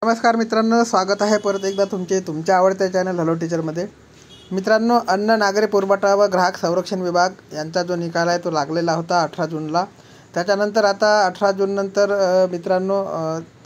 नमस्कार मित्रांनो, स्वागत आहे परत एकदा तुमच्या आवडत्या चॅनल हॅलो टीचरमध्ये। मित्रांनो, अन्न नागरी पुरवठा व ग्राहक संरक्षण विभाग यांचा जो निकाल आहे तो लागलेला होता 18 जूनला। त्याच्यानंतर आता 18 जून नंतर मित्रांनो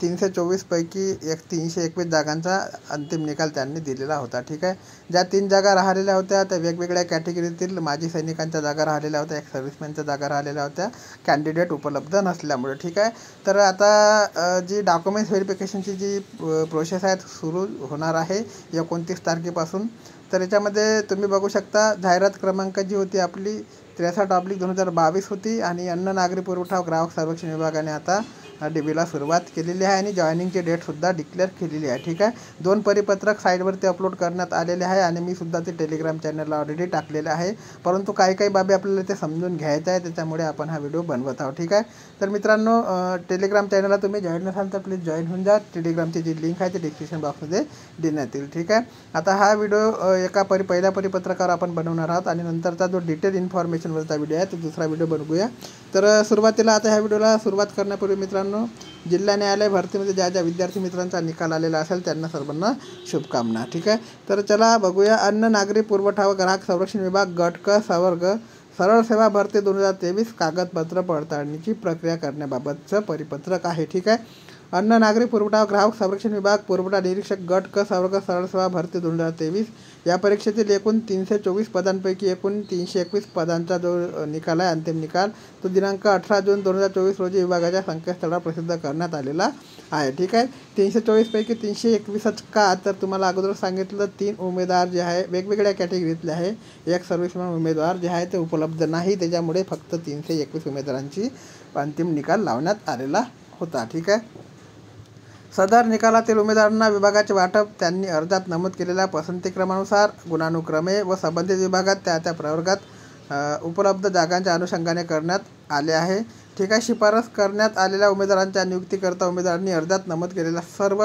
324 पैकी 321 जागांचा अंतिम निकाल त्यांनी दिलेला होता। ठीक आहे, ज्या 3 जागा राहिलेल्या होत्या त्या वेगवेगळ्या कॅटेगरीतील माजी सैनिकांच्या जागा राहिलेल्या होत्या, एक सर्व्हिसमॅनच्या जागा राहिलेल्या होत्या, कॅन्डिडेट उपलब्ध नसल्यामुळे। ठीक आहे, तर आता जी डॉक्युमेंट्स व्हेरिफिकेशनची जी प्रोसेस आहे सुरू होणार आहे 29 तारखेपासून। तर याच्यामध्ये तुम्ही बघू शकता जाहिरात क्रमांक जी होती आपली 63/2022 होती आणि अन्न नागरी पुरवठा व ग्राहक संरक्षण विभागाने आता DBला सुरुवात केलेली आहे आणि जॉईनिंगची डेटसुद्धा डिक्लेअर केलेली आहे। ठीक आहे, 2 परिपत्रक साईटवरती अपलोड करण्यात आलेले आहे आणि मी सुद्धा ते टेलिग्राम चॅनलला ऑलरेडी टाकलेले आहे, परंतु काही बाबी आपल्याला ते समजून घ्यायचं आहे, त्याच्यामुळे आपण हा व्हिडिओ बनवत आहोत। ठीक आहे, तर मित्रांनो टेलिग्राम चॅनलला तुम्ही जॉईन नसाल तर प्लीज जॉईन होऊन जा। टेलिग्रामची जी लिंक आहे ती डिस्क्रिप्शन बॉक्समध्ये देण्यात येईल। ठीक आहे, आता हा व्हिडिओ एका पहिल्या परिपत्रकावर आपण बनवणार आहोत आणि नंतरचा जो डिटेल इन्फॉर्मेशनवरचा व्हिडिओ आहे तो दुसरा व्हिडिओ बनवूया। तर सुरुवातीला आता ह्या व्हिडिओला सुरुवात करण्यापूर्वी मित्रांनो, जिल्हा न्यायालय भरतीमध्ये ज्या विद्यार्थी मित्रांचा निकाल आलेला असेल त्यांना सर्वांना शुभकामना। ठीक आहे, तर चला बघूया। अन्न नागरी पुरवठा व ग्राहक संरक्षण विभाग गट क संवर्ग सरळ सेवा भरती 2023 कागदपत्र पडताळणीची प्रक्रिया करण्याबाबतचं परिपत्रक आहे। ठीक आहे, अन्न नागरी पुरवठा व ग्राहक संरक्षण विभाग पुरवठा निरीक्षक गट क संवर्ग सरळ सेवा भरती 2023 या परीक्षेतील एकूण 324 पदांपैकी एकूण 321 पदांचा जो निकाल आहे, अंतिम निकाल, तो दिनांक 18 जून 2024 रोजी विभागाच्या संकेतस्थळावर प्रसिद्ध करण्यात आलेला आहे। ठीक आहे, 324 पैकी 321च का, तर तुम्हाला अगोदर सांगितलं 3 उमेदवार जे आहे वेगवेगळ्या कॅटेगरीतले आहे, एक सर्व्हिसमॅन उमेदवार जे आहे ते उपलब्ध नाही, त्याच्यामुळे फक्त 321 उमेदवारांची अंतिम निकाल लावण्यात आलेला होता। ठीक आहे, सदर निकालातील उमेदवारांना विभागाचे वाटप त्यांनी अर्जात नमूद केलेल्या पसंतीक्रमानुसार गुणानुक्रमे व संबंधित विभागात त्या प्रवर्गात उपलब्ध जागांच्या अनुषंगाने करण्यात आले आहे। ठीक आहे, शिफारस करण्यात आलेल्या उमेदवारांच्या नियुक्तीकरता उमेदवारांनी अर्जात नमूद केलेल्या सर्व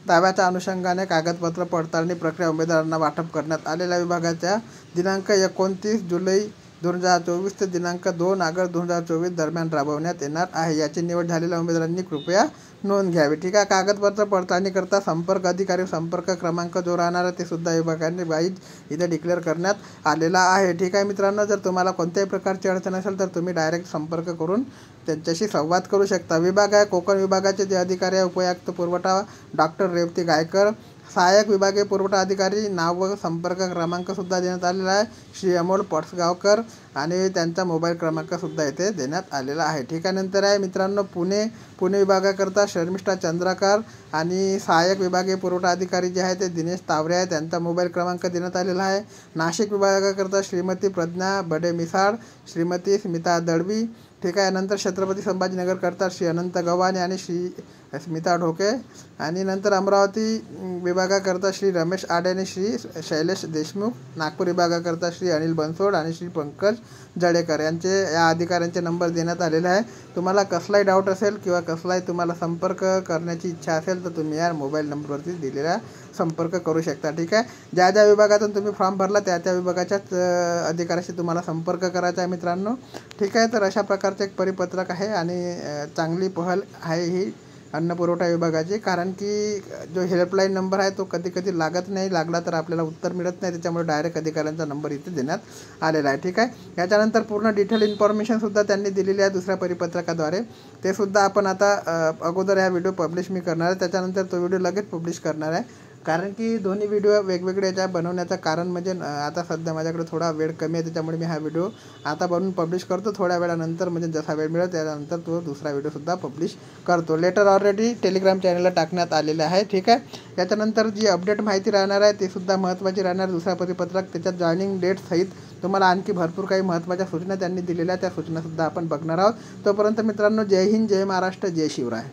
दाव्याच्या अनुषंगाने कागदपत्र पडताळणी प्रक्रिया उमेदवारांना वाटप करण्यात आलेल्या विभागाच्या दिनांक 29 जुलै 2024 ते दिनांक 2 ऑगस्ट 2024 दरम्यान राबवण्यात येणार आहे। याची निवड झालेल्या उमेदवारांनी कृपया नोंद घ्यावी। ठीक आहे, कागदपत्र पडताळणीकरता संपर्क अधिकारी संपर्क क्रमांक जो राहणार आहे ते सुद्धा विभागाने वाईज इथे डिक्लेअर करण्यात आलेला आहे। ठीक आहे मित्रांनो, जर तुम्हाला कोणत्याही प्रकारची अडचण असेल तर तुम्ही डायरेक्ट संपर्क करून त्यांच्याशी संवाद करू शकता। विभाग आहे कोकण विभागाचे जे अधिकारी आहे उपायुक्त पुरवठा डॉक्टर रेवती गायकर, सहाय्यक विभागीय पुरवठा अधिकारी नाव व संपर्क क्रमांकसुद्धा देण्यात आलेला आहे श्री अमोल पटसगावकर आणि त्यांचा मोबाईल क्रमांकसुद्धा इथे देण्यात आलेला आहे। ठीक आहे, नंतर आहे मित्रांनो पुणे विभागाकरता शर्मिष्ठा चंद्रकार आणि सहाय्यक विभागीय पुरवठा अधिकारी जे आहे ते दिनेश तावरे आहे, त्यांचा मोबाईल क्रमांक देण्यात आलेला आहे। नाशिक विभागाकरता श्रीमती प्रज्ञा बडे मिसाळ, श्रीमती स्मिता दळवी। ठीक आहे, नंतर छत्रपती संभाजीनगर करता श्री अनंत गव्हाणे आणि श्री स्मिता ढोके आणि नंतर अमरावती विभागाकरता श्री रमेश आडे आणि श्री शैलेश देशमुख। नागपूर विभागाकरता श्री अनिल बनसोड आणि श्री पंकज जडेकर या अधिकाऱ्यांचे नंबर देण्यात आलेले आहे। तुम्हाला कसलाही डाऊट असेल किंवा कसलाही तुम्हाला संपर्क करण्याची इच्छा असेल तर तुम्ही या मोबाईल नंबरवरती दिलेला संपर्क करू शकता। ठीक आहे, ज्या विभागातून तुम्ही फॉर्म भरला त्या विभागाच्याच अधिकाऱ्याशी तुम्हाला संपर्क करायचा आहे मित्रांनो। ठीक आहे, तर अशा प्रकारचे एक परिपत्रक आहे आणि चांगली पहल आहे ही अन्न पुरवठा विभागाची, कारण की जो हेल्पलाईन नंबर आहे तो कधी लागत नाही, लागला तर आपल्याला उत्तर मिळत नाही, त्याच्यामुळे डायरेक्ट अधिकाऱ्यांचा नंबर इथे देण्यात आलेला आहे। ठीक आहे, याच्यानंतर पूर्ण डिटेल इन्फॉर्मेशनसुद्धा त्यांनी दिलेली आहे दुसऱ्या परिपत्रकाद्वारे, ते सुद्धा आपण आता अगोदर हा व्हिडिओ पब्लिश मी करणार आहे, त्याच्यानंतर तो व्हिडिओ लगेच पब्लिश करणार आहे, कारण की दोन्ही व्हिडिओ वेगवेगळे याच्या बनवण्याचं कारण म्हणजे आता सध्या माझ्याकडे थोडा वेळ कमी आहे, त्याच्यामुळे मी हा व्हिडिओ आता बनवून पब्लिश करतो, थोड्या वेळानंतर म्हणजे जसा वेळ मिळेल त्यानंतर तो दुसरा व्हिडिओसुद्धा पब्लिश करतो। लेटर ऑलरेडी टेलिग्राम चॅनलला टाकण्यात आलेलं आहे। ठीक आहे, याच्यानंतर जी अपडेट माहिती राहणार आहे ती सुद्धा महत्त्वाची राहणार, दुसरा परिपत्रक त्याच्यात जॉईनिंग डेट सहित तुम्हाला आणखी भरपूर काही महत्त्वाच्या सूचना त्यांनी दिलेल्या त्या सूचनासुद्धा आपण बघणार आहोत। तोपर्यंत मित्रांनो, जय हिंद, जय महाराष्ट्र, जय शिवराय।